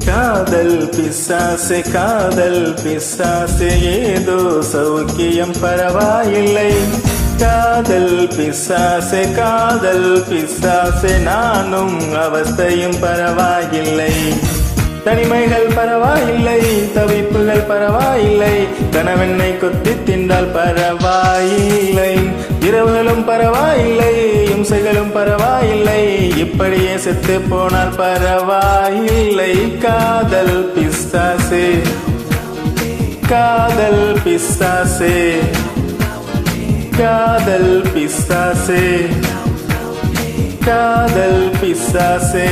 காதல் பிசாசே காதல் பிசாசே ஏதோ சௌக்கியம் பரவாயில்லை. காதல் பிசாசே காதல் பிசாசே நானும் அவஸ்தையும் பரவாயில்லை. தனிமைகள் பரவாயில்லை, தவிப்புகள் பரவாயில்லை, கணவனை கொத்தி தின்றால் பரவாயில்லை. இரவுகளும் பரவாயில்லை, இம்சைகளும் பரவாயில்லை, இப்படியே செத்து போனால் பரவாயில்லை. காதல் பிசாசே காதல் பிசாசே காதல் பிசாசே காதல் பிசாசே.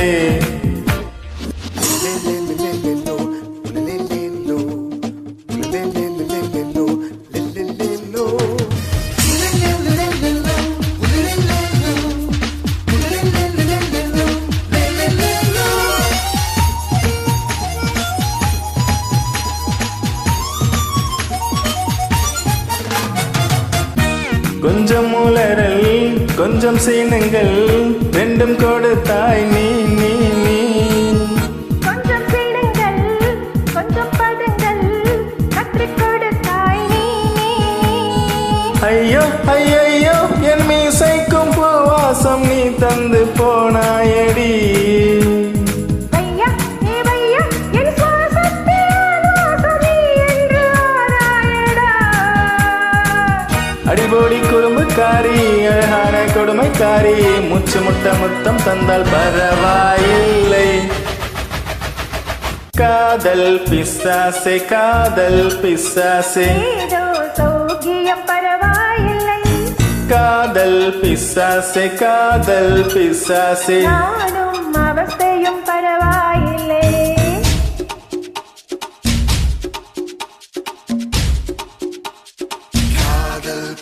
கொஞ்சம் உளறல் கொஞ்சம் சீனுங்கள் ரெண்டும் கொடுத்தாய் நீ நீ நீ. கொஞ்சம் சீனுங்கள் கொஞ்சம் பதங்கள் கற்றுக் கொடுத்தாய் நீ நீ. ஐயோ ஐயோ என் மீசைக்கும் பூவாசம் நீ தந்து போனாயடி. அடிபோடி குறும்புக்காரி அழகான கொடுமைக்காரி, முச்சு முட்ட முத்தம் தந்தால் பரவாயில்லை. காதல் பிசாசே காதல் பிசாசே ஏதோ சௌக்கியம் பரவாயில்லை. காதல் பிசாசே காதல் பிசாசே நானும் அவஸ்தையும் பரவாயில்லை.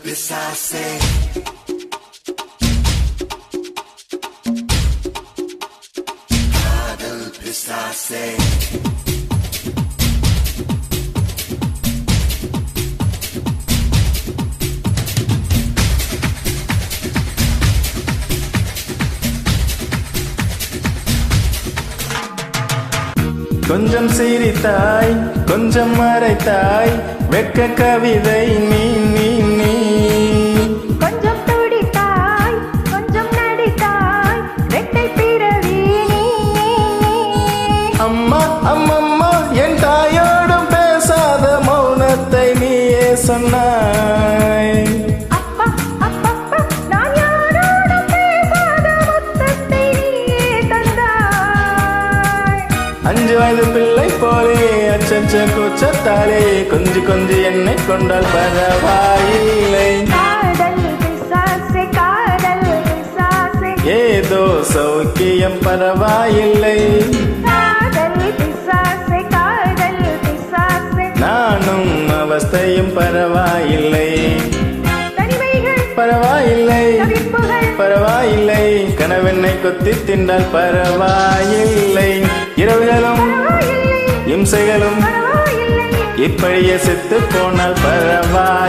Pisase Kadal Pisase. கொஞ்சம் சிரித்தாய் கொஞ்சம் மறைத்தாய் வெட்க கவிதை நீ நீ நீ. கொஞ்சம் துடித்தாய் கொஞ்சம் நடித்தாய் வெட்டை பிறவி நீ நீ. அம்மா அம்மம்மா என் தாயோடும் பேசாத மௌனத்தை நீயே சொன்னாய். அப்பா அப்பப்பா நான் யாரோடும் பேசாத முத்தத்தை நீயே தந்தாய். 5 வயது பிள்ளை போலே அச்சச்ச கூச்சத்தாலே கொஞ்சி கொஞ்சி என்னை கொண்டால் பரவாயில்லை. காதல் பிசாசே காதல் பிசாசே ஏதோ சௌக்கியம் பரவாயில்லை. காதல் பிசாசே காதல் பிசாசே நானும் அவஸ்தையும் பரவாயில்லை. தனிமைகள் பரவாயில்லை தவிப்புகள் பரவாயில்லை, கணவனை கொத்தி தின்றால் பரவாயில்லை. இரவுகளும் பரவாயில்லை இம்சைகளும் பரவாயில்லை. இப்படியே செத்து போனால் பரவாயில்லை.